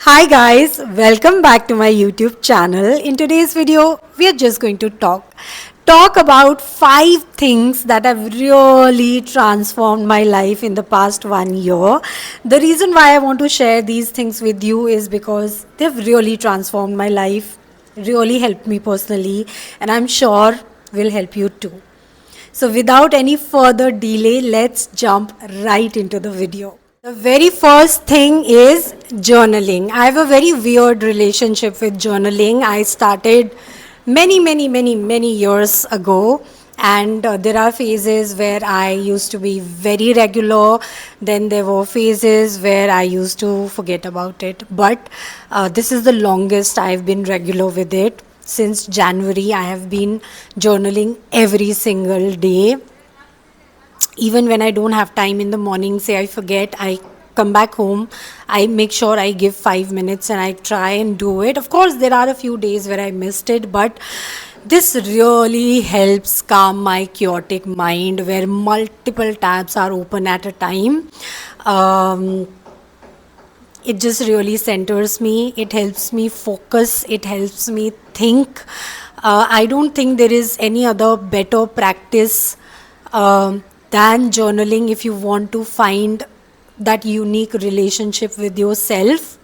Hi guys, welcome back to my YouTube channel. In today's video, we are just going to talk about 5 things that have really transformed my life in the past 1 year. The reason why I want to share these things with you is because they've really transformed my life, really helped me personally, and I'm sure will help you too. So without any further delay, let's jump right into the video. The very first thing is journaling. I have a very weird relationship with journaling. I started many years ago, and there are phases where I used to be very regular. Then there were phases where I used to forget about it. But this is the longest I've been regular with it. Since January, I have been journaling every single day. Even when I don't have time in the morning, say I forget, I come back home, I make sure I give 5 minutes and I try and do it. Of course, there are a few days where I missed it, but this really helps calm my chaotic mind where multiple tabs are open at a time. Um, it just really centers me, it helps me focus, it helps me think. I don't think there is any other better practice than journaling if you want to find that unique relationship with yourself,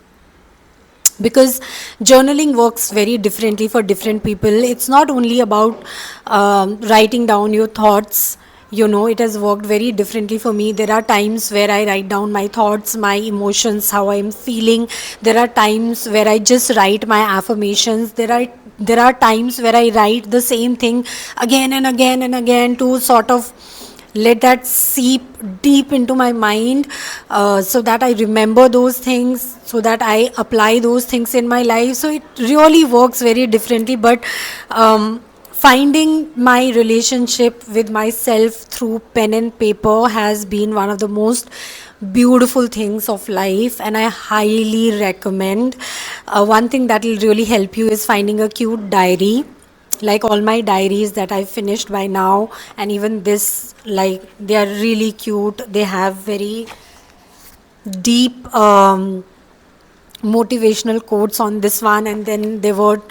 because journaling works very differently for different people. It's not only about writing down your thoughts. It has worked very differently for me. There are times where I write down my thoughts, my emotions, how I'm feeling. There are times where I just write my affirmations. There are times where I write the same thing again and again and again to sort of let that seep deep into my mind, so that I remember those things, so that I apply those things in my life. So it really works very differently. But finding my relationship with myself through pen and paper has been one of the most beautiful things of life, and I highly recommend. One thing that will really help you is finding a cute diary, like all my diaries that I've finished by now, and even this, like, they are really cute. They have very deep motivational quotes on this one, and then there were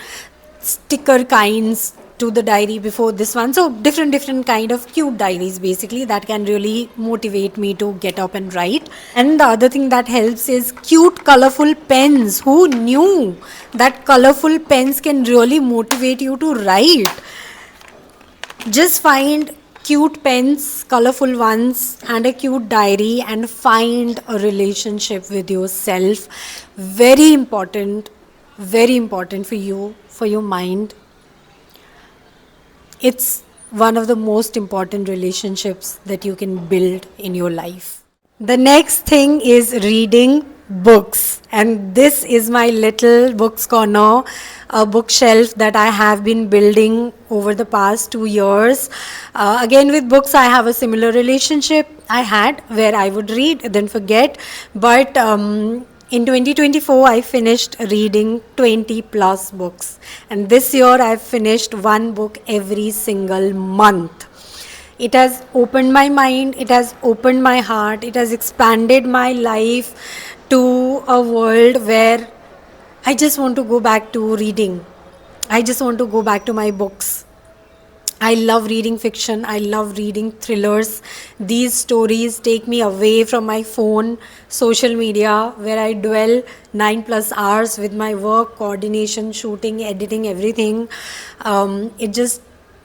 sticker kinds to the diary before this one. So different kind of cute diaries basically that can really motivate me to get up and write. And the other thing that helps is cute colorful pens. Who knew that colorful pens can really motivate you to write? Just find cute pens, colorful ones, and a cute diary, and find a relationship with yourself. Very important for you, for your mind. It's one of the most important relationships that you can build in your life. The next thing is reading books, and this is my little books corner, a bookshelf that I have been building over the past 2 years. Again, with books, I have a similar relationship I had where I would read, then forget. But in 2024, I finished reading 20 plus books, and this year I've finished one book every single month. It has opened my mind, it has opened my heart, it has expanded my life to a world where I just want to go back to reading. I just want to go back to my books. I love reading fiction. I love reading thrillers. These stories take me away from my phone, social media, where I dwell 9 plus hours with my work, coordination, shooting, editing, everything. It just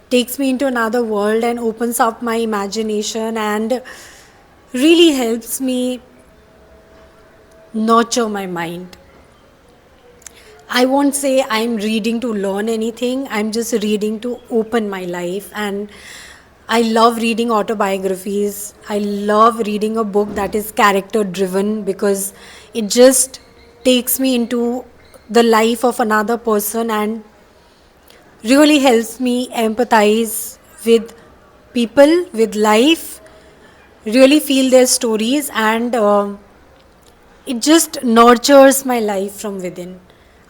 takes me into another world and opens up my imagination and really helps me nurture my mind. I won't say I'm reading to learn anything, I'm just reading to open my life. And I love reading autobiographies. I love reading a book that is character driven because it just takes me into the life of another person and really helps me empathize with people, with life, really feel their stories, and it just nurtures my life from within.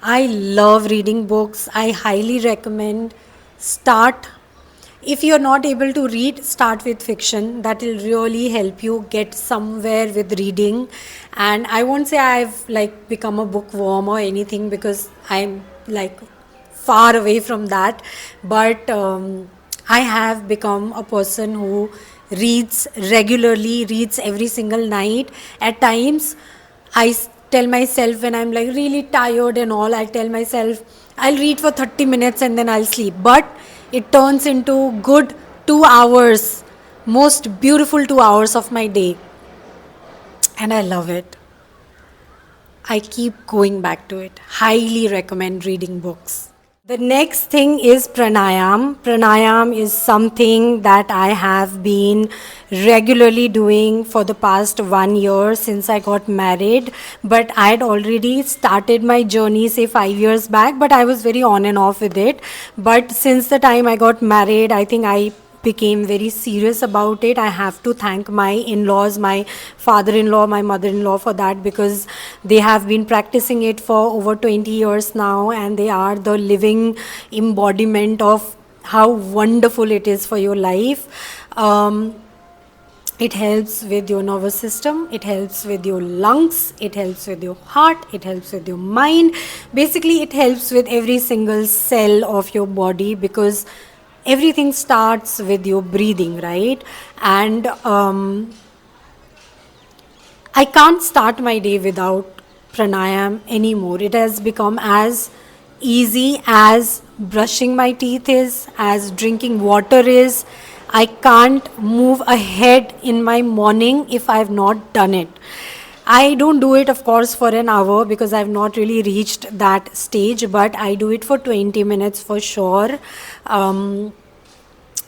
I love reading books. I highly recommend start If you're not able to read, start with fiction. That will really help you get somewhere with reading. And I won't say I've like become a bookworm or anything, because I'm like far away from that. But I have become a person who reads regularly, reads every single night. At times tell myself, when I'm like really tired and all, I tell myself I'll read for 30 minutes and then I'll sleep. But it turns into good 2 hours, most beautiful 2 hours of my day. And I love it. I keep going back to it. Highly recommend reading books. The next thing is pranayam. Pranayam is something that I have been regularly doing for the past 1 year since I got married. But I had already started my journey, say 5 years back, but I was very on and off with it. But since the time I got married, I think I became very serious about it. I have to thank my in-laws, my father-in-law, my mother-in-law for that, because they have been practicing it for over 20 years now, and they are the living embodiment of how wonderful it is for your life. It helps with your nervous system, it helps with your lungs, it helps with your heart, it helps with your mind. Basically, it helps with every single cell of your body, because everything starts with your breathing, right? And I can't start my day without pranayam anymore. It has become as easy as brushing my teeth is, as drinking water is. I can't move ahead in my morning if I've not done it. I don't do it, of course, for an hour, because I've not really reached that stage, but I do it for 20 minutes for sure.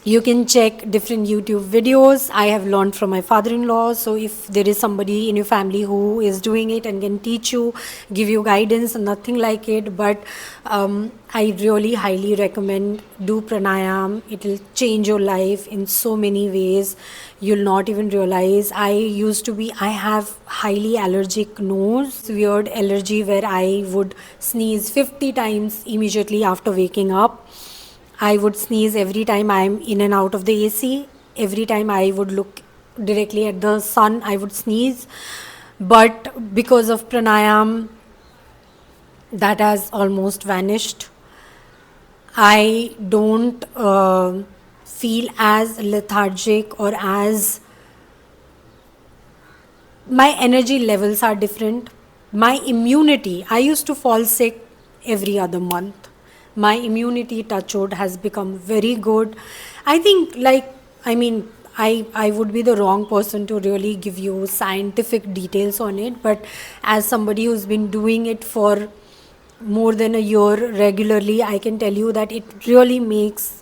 You can check different YouTube videos. I have learned from my father-in-law. So if there is somebody in your family who is doing it and can teach you, give you guidance, nothing like it. But I really highly recommend do pranayam. It will change your life in so many ways. You'll not even realize. I have highly allergic nose, weird allergy where I would sneeze 50 times immediately after waking up. I would sneeze every time I'm in and out of the AC. Every time I would look directly at the sun, I would sneeze. But because of pranayam, that has almost vanished. I don't feel as lethargic, or as my energy levels are different. My immunity, I used to fall sick every other month. My immunity, touch wood, has become very good. I think, I would be the wrong person to really give you scientific details on it, but as somebody who's been doing it for more than a year regularly, I can tell you that it really makes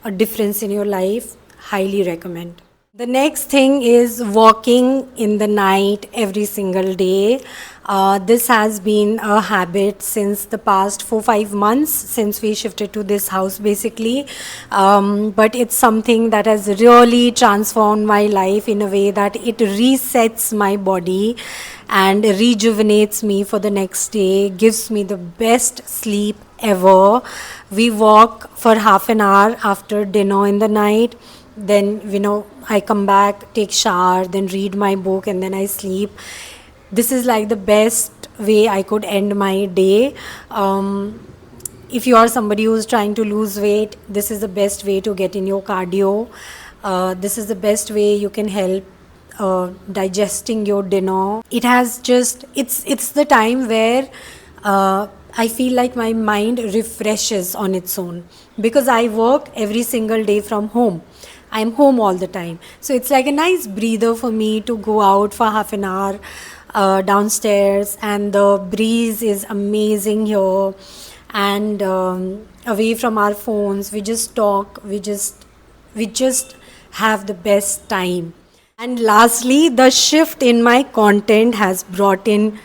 a difference in your life. Highly recommend. The next thing is walking in the night every single day. This has been a habit since the past 4-5 months, since we shifted to this house basically. But it's something that has really transformed my life in a way that it resets my body and rejuvenates me for the next day, gives me the best sleep ever. We walk for half an hour after dinner in the night. Then, I come back, take shower, then read my book, and then I sleep. This is like the best way I could end my day. If you are somebody who's trying to lose weight, this is the best way to get in your cardio. This is the best way you can help digesting your dinner. It's the time where I feel like my mind refreshes on its own, because I work every single day from home. I'm home all the time. So it's like a nice breather for me to go out for half an hour downstairs, and the breeze is amazing here. And away from our phones, we just talk, we just have the best time. And lastly, the shift in my content has brought in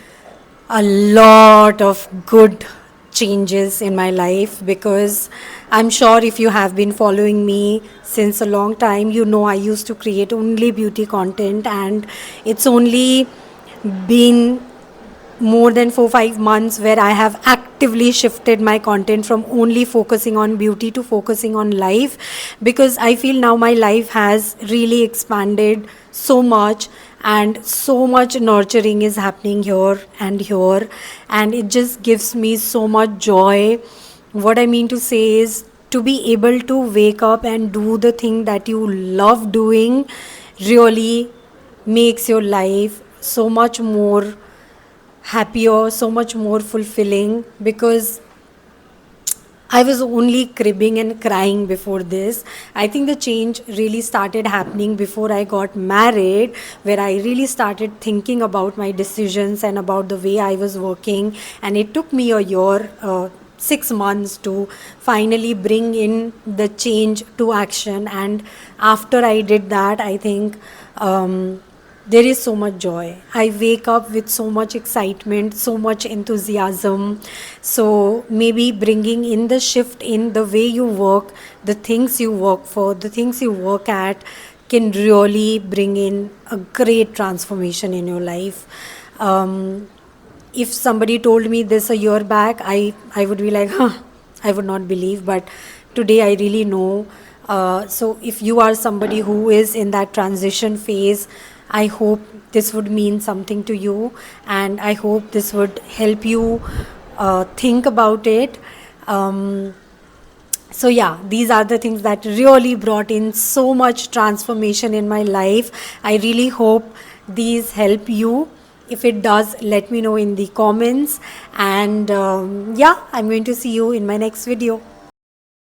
a lot of good changes in my life, because I'm sure if you have been following me since a long time, I used to create only beauty content, and it's only been more than 4-5 months where I have actively shifted my content from only focusing on beauty to focusing on life, because I feel now my life has really expanded so much, and so much nurturing is happening here and here, and it just gives me so much joy. What I mean to say is, to be able to wake up and do the thing that you love doing really makes your life so much more happier, so much more fulfilling, because I was only cribbing and crying before this. I think the change really started happening before I got married, where I really started thinking about my decisions and about the way I was working. And it took me a year, 6 months to finally bring in the change to action. And after I did that, I think there is so much joy. I wake up with so much excitement, so much enthusiasm. So maybe bringing in the shift in the way you work, the things you work for, the things you work at, can really bring in a great transformation in your life. If somebody told me this a year back, I would be like, huh, I would not believe. But today I really know. So if you are somebody who is in that transition phase, I hope this would mean something to you, and I hope this would help you think about it. Um, so yeah, these are the things that really brought in so much transformation in my life. I really hope these help you. If it does, let me know in the comments. And yeah, I'm going to see you in my next video.